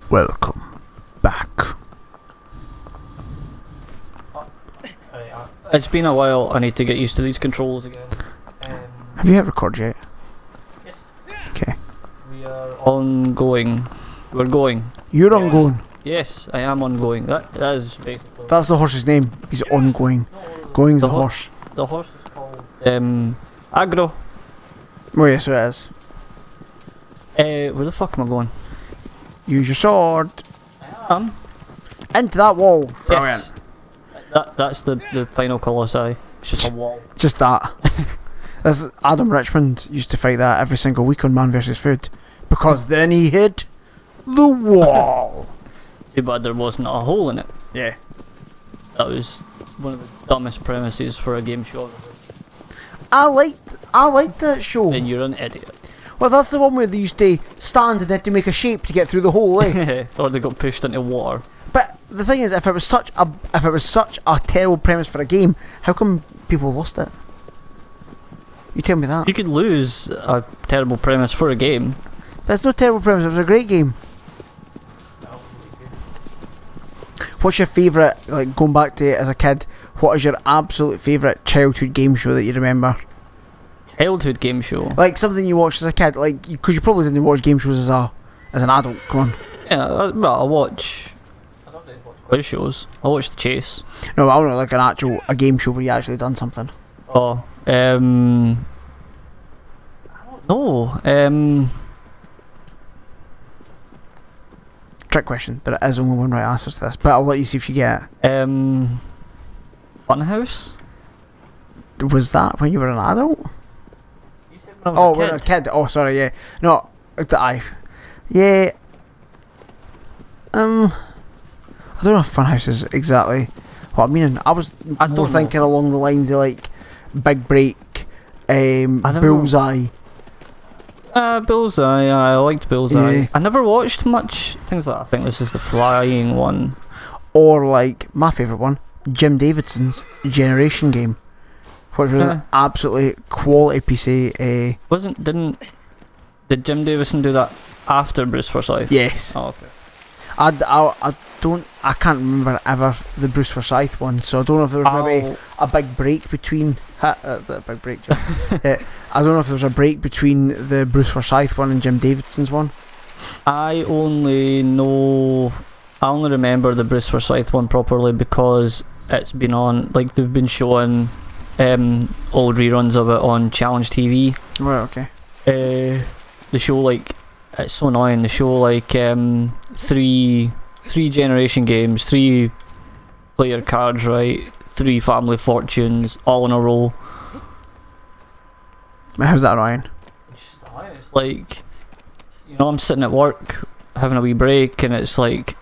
Welcome back. It's been a while. I need to get used to these controls again. Have you hit record yet? Yes. Okay. We are ongoing. We're going. You're ongoing. Yes, I am ongoing. That is basically. That's the horse's name. He's ongoing. Going's the horse. The horse is called Agro. Oh yes, it is. Where the fuck am I going? Use your sword. I am. Into that wall. Yes. That's the final Colossi. It's just a wall. Just that. This Adam Richmond used to fight that every single week on Man vs Food, because then he hit the wall. Too bad there wasn't a hole in it. Yeah. That was one of the dumbest premises for a game show. I liked that show. Then you're an idiot. Well, that's the one where they used to stand and they had to make a shape to get through the hole, eh? Or they got pushed into water. But the thing is, if it was such a terrible premise for a game, how come people lost it? You tell me that. You could lose a terrible premise for a game. But it's no terrible premise. It was a great game. What's your favourite, like going back to it as a kid, what is your absolute favourite childhood game show that you remember? Childhood game show? Like something you watched as a kid, like, because you probably didn't watch game shows as an adult, come on. Yeah, well, I watch quiz shows. I watch The Chase. No, I want like a game show where you actually done something. Oh, I don't know. Trick question. There is only one right answer to this, but I'll let you see if you get it. Funhouse? Was that when you were an adult? You said when I was when I was a kid. Oh, sorry, yeah. No, yeah. I don't know if Funhouse is exactly what I mean. I was more thinking along the lines of like Big Break, Bullseye. Bullseye, I liked Bullseye. Yeah. I never watched much things like that. I think this is the flying one. Or like my favourite one, Jim Davidson's Generation Game, which was an absolutely quality piece of Did Jim Davison do that after Bruce Forsyth? Yes. Oh, okay. I can't remember ever the Bruce Forsyth one, so I don't know if there was maybe a big break between. That's a big break, Jim. I don't know if there was a break between the Bruce Forsyth one and Jim Davidson's one. I only remember the Bruce Forsyth one properly because it's been on, like, they've been showing old reruns of it on Challenge TV. Right, okay. The show, like, it's so annoying. The show, like, three generation games, 3 player cards, right? 3 family fortunes, all in a row. How's that, Ryan? It's like, you know, I'm sitting at work having a wee break, and it's like,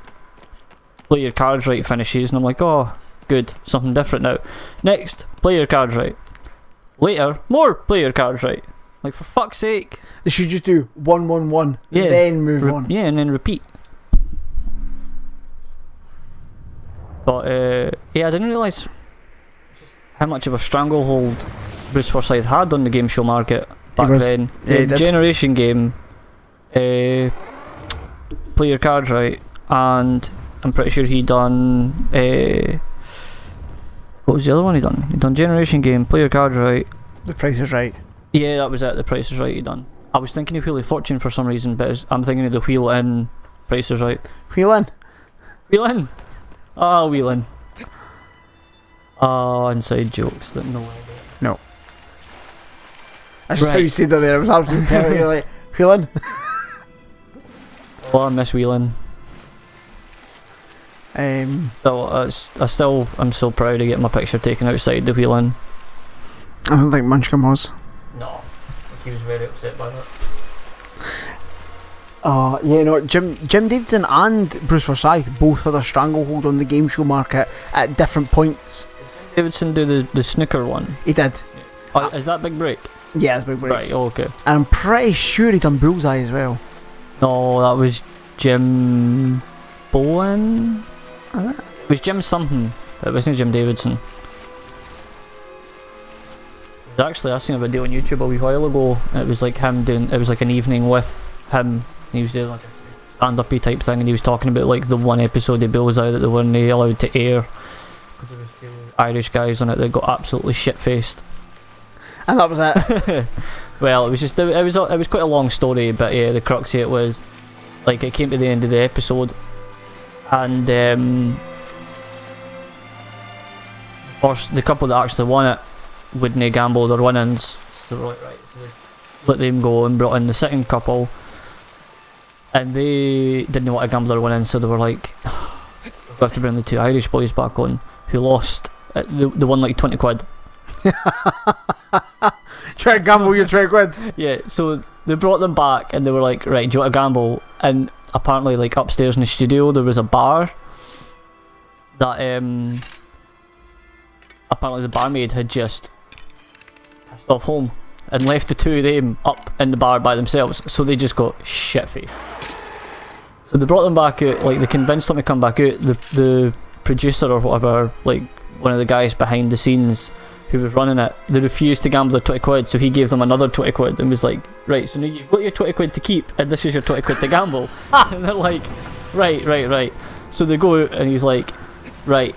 play your cards right finishes, and I'm like, oh, good, something different now. Next, play your cards right. Later, more play your cards right. Like, for fuck's sake. They should just do 1, 1, 1, yeah, then move on. Yeah, and then repeat. But yeah, I didn't realise how much of a stranglehold Bruce Forsyth had on the game show market back then. Yeah, the Generation Game, play your cards right, and I'm pretty sure he done what was the other one he done? He done Generation Game, play your cards right. The Price is Right. Yeah, that was it. The Price is Right he done. I was thinking of Wheel of Fortune for some reason, but I'm thinking of the Wheel in Price is Right. Wheel in. Wheel in. Ah, Wheel in. Ah, inside jokes that no one. No. That's just how you said that there. It was absolutely perfect. You're like, Wheel in. Oh, I miss wheeling. So I'm so proud to get my picture taken outside the wheeling. I don't think Munchkin was. No, he was very upset by that. Yeah, no, Jim Davidson and Bruce Forsyth both had a stranglehold on the game show market at different points. Did Davidson do the snooker one? He did. Oh, is that Big Break? Yeah, it's Big Break. Right, okay. And I'm pretty sure he done Bullseye as well. No, that was Jim Bowen? It was Jim something, but it wasn't Jim Davidson. Actually, I seen a video on YouTube a wee while ago, and it was like him doing, it was like an evening with him, and he was doing like a stand-up-y type thing, and he was talking about like the one episode of Bills Out that they weren't allowed to air because there was two Irish guys on it that got absolutely shit-faced. And that was it. Well, it was quite a long story, but yeah, the crux of it was like it came to the end of the episode, and the couple that actually won it wouldn't gamble their winnings, so they were like, right, so they let them go and brought in the second couple, and they didn't want to gamble their winnings, so they were like, we have to bring the two Irish boys back on who lost. They won like 20 quid. Try to gamble your 20 quid. Yeah, so they brought them back and they were like, right, do you want to gamble? And apparently like upstairs in the studio there was a bar that apparently the barmaid had just pissed off home and left the two of them up in the bar by themselves, so they just got shit-faced. So they brought them back out, like they convinced them to come back out. The producer or whatever, like one of the guys behind the scenes who was running it, they refused to gamble their 20 quid, so he gave them another 20 quid and was like, right, so now you've got your 20 quid to keep and this is your 20 quid to gamble. And they're like, right. So they go out and he's like, right,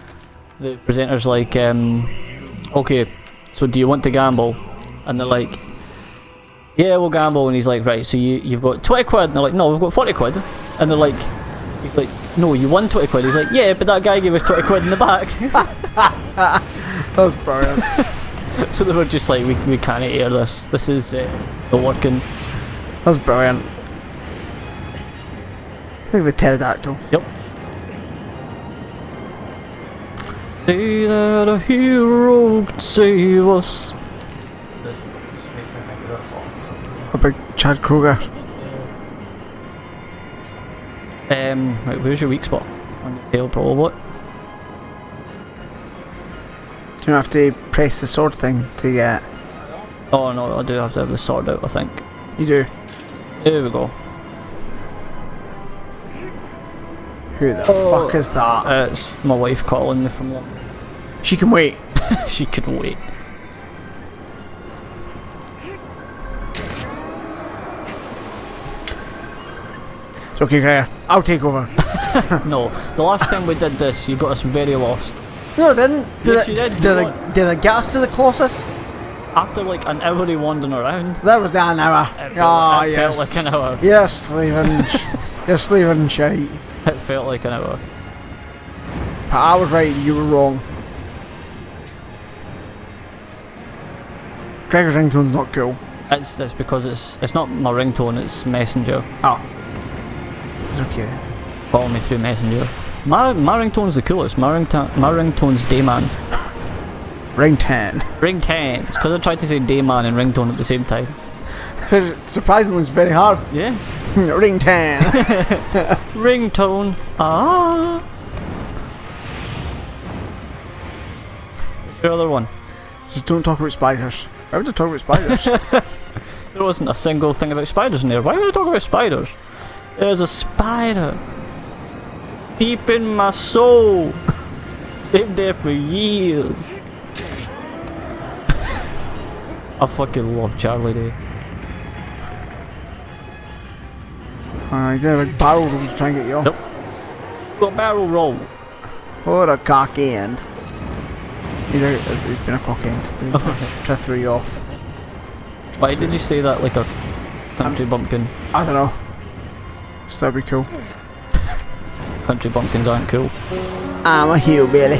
the presenter's like, okay, so do you want to gamble? And they're like, yeah, we'll gamble. And he's like, right, so you've got 20 quid. And they're like, no, we've got 40 quid. And they're like, he's like, no, you won 20 quid. He's like, yeah, but that guy gave us 20 quid in the back. That was brilliant. So they were just like, we can't air this. This is not working. That's brilliant. I think the pterodactyl. Yep. Say that a hero could save us. This makes me think of that song. A big Chad Kroger. Right, where's your weak spot? On your tail, probably. Do you have to press the sword thing to get? Oh no, I do have to have the sword out, I think. You do. There we go. Who the fuck is that? It's my wife calling me from London. She can wait. She could wait. It's okay, Kaya. I'll take over. No, the last time we did this, you got us very lost. No, I didn't. Yes, you did. Did I get us to the Colossus? After like an hour of wandering around. That was the an hour. It felt like an hour. You're sleeping. You're sleeping shite. It felt like an hour. But I was right and you were wrong. Gregor's ringtone's not cool. It's because it's not my ringtone, it's Messenger. Oh. It's okay. Call me through Messenger. My ringtone's the coolest. My ringtone's Dayman. Ring 10. Ring 10. It's because I tried to say Dayman and ringtone at the same time. Surprisingly, it's very hard. Yeah. Ring 10. Ringtone. Ah. What's your other one? Just don't talk about spiders. Why would I talk about spiders? There wasn't a single thing about spiders in there. Why would I talk about spiders? There's a spider deep in my soul. Lived there for years. I fucking love Charlie Day. He did a big barrel roll to try and get you off. Nope. Got barrel roll. What a cock end. He's been a cock end. Try to throw you off. Why did you say that like a country bumpkin? I don't know. So that'd be cool. Country bumpkins aren't cool. I'm a hillbilly.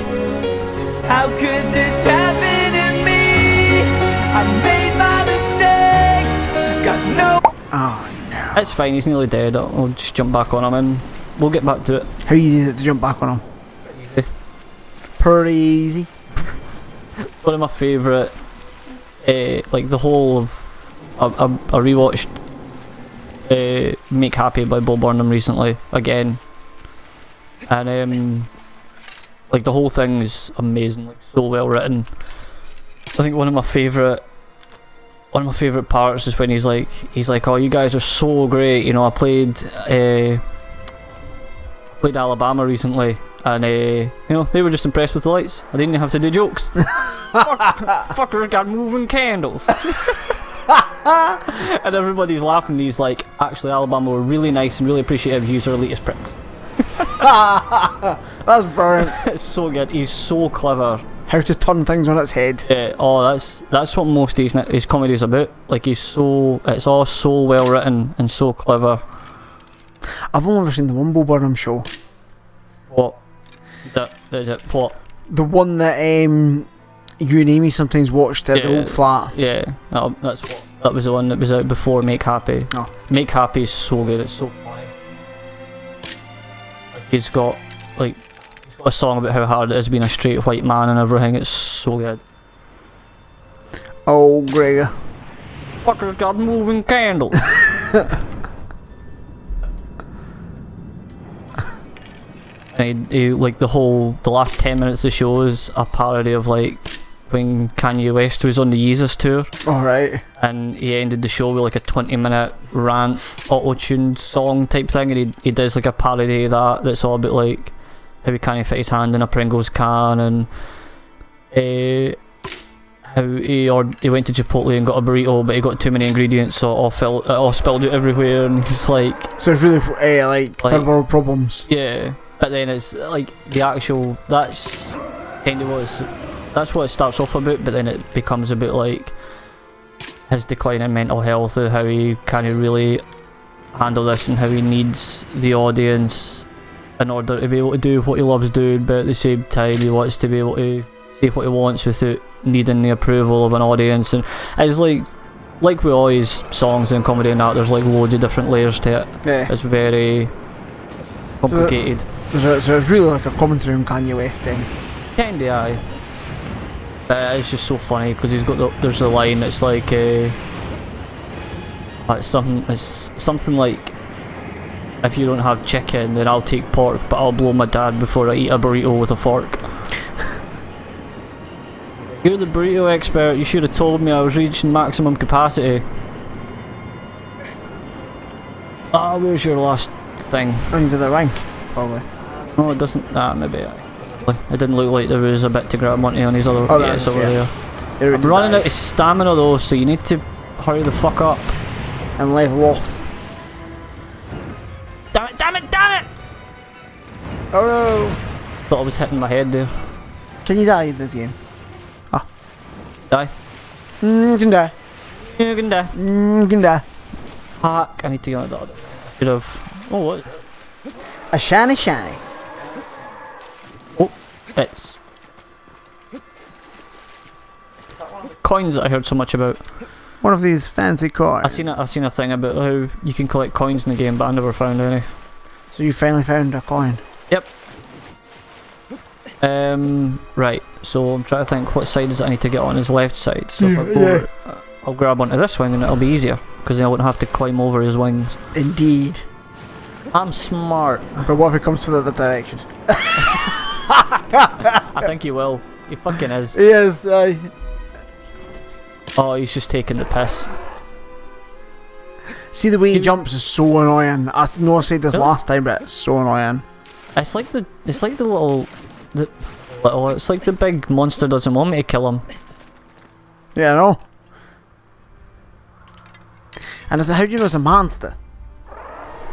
How could this happen to me? I made my mistakes. Got no. Oh no. It's fine, he's nearly dead. I'll just jump back on him and we'll get back to it. How easy is it to jump back on him? Easy. Pretty easy. One of my favourite, like the whole of, I rewatched Make Happy by Bo Burnham recently again, and like the whole thing's amazing, like so well written. I think one of my favourite parts is when he's like, oh, you guys are so great, you know, I played Alabama recently, and you know, they were just impressed with the lights. I didn't have to do jokes. Fuckers got moving candles. And everybody's laughing. He's like, actually, Alabama were really nice and really appreciative of you, elitist pricks. That's brilliant. It's so good. He's so clever. How to turn things on its head. Yeah. Oh, that's what most of his comedy is about. Like it's all so well written and so clever. I've only ever seen the Wumble Burnham show. What? Is it what? The one that you and Amy sometimes watched at the old flat. Yeah, that was the one that was out before Make Happy. Oh. Make Happy is so good. It's so funny. He's got a song about how hard it is being a straight white man and everything. It's so good. Oh, Gregor. Fuckers got moving candles. And he like the last 10 minutes of the show is a parody of like when Kanye West was on the Yeezus tour. Alright. And he ended the show with like a 20-minute rant, auto-tuned song type thing, and he does like a parody of that's all about like how he can't fit his hand in a Pringles can, and how he went to Chipotle and got a burrito, but he got too many ingredients, so it all spilled out everywhere, and he's like... So it's really like third world problems. Yeah, but then it's like the actual... That's kind of that's what it starts off about, but then it becomes about like his decline in mental health and how he can't really handle this and how he needs the audience in order to be able to do what he loves doing, but at the same time he wants to be able to say what he wants without needing the approval of an audience. And it's like with all his songs and comedy and that, there's like loads of different layers to it. Yeah. It's very complicated. So it's really like a commentary on Kanye West then. Kinda, aye. It's just so funny because there's a line that's like it's something like, if you don't have chicken then I'll take pork, but I'll blow my dad before I eat a burrito with a fork. You're the burrito expert, you should have told me I was reaching maximum capacity. Where's your last thing? Under the rank, probably. No, it doesn't. Maybe. It didn't look like there was a bit to grab onto on his other. Oh, yeah, it's over there. I'm running running out of stamina though, so you need to hurry the fuck up. And level off. Damn it! Damn it! Damn it! Oh no! Thought I was hitting my head there. Can you die this game? Die. You can die. You can die. You can die. Fuck! I need to get on that. Should have. Oh what? A shiny. Oh, it's coins that I heard so much about. One of these fancy coins. I've seen a thing about how you can collect coins in the game, but I never found any. So you finally found a coin. Yep. Right. So I'm trying to think what side does I need to get on. His left side. So if I go, I'll grab onto this wing and it'll be easier because then I won't have to climb over his wings. Indeed. I'm smart. But what if it comes to the other direction? I think he will. He fucking is. Yes, Oh, he's just taking the piss. See the way he jumps is so annoying. I know I said this last time, but it's so annoying. It's like the big monster doesn't want me to kill him. Yeah, I know. And how do you know it's a monster?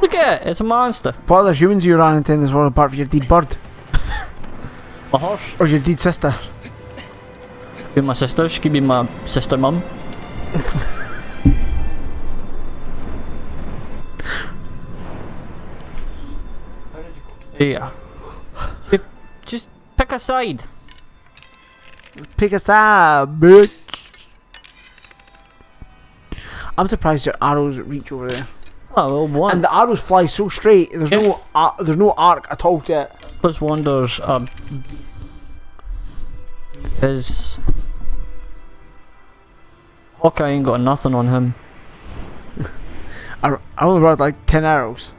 Look at it, it's a monster. What other humans you ran into in this world apart from your dead bird? A horse. Or your dead sister? Be my sister, she could be my sister mum. Yeah. Just pick a side. Pick a side, bitch. I'm surprised your arrows reach over there. Oh well, one. And the arrows fly so straight. There's no arc at all to it. Plus wonders is Hawkeye ain't got nothing on him. I only brought like 10 arrows.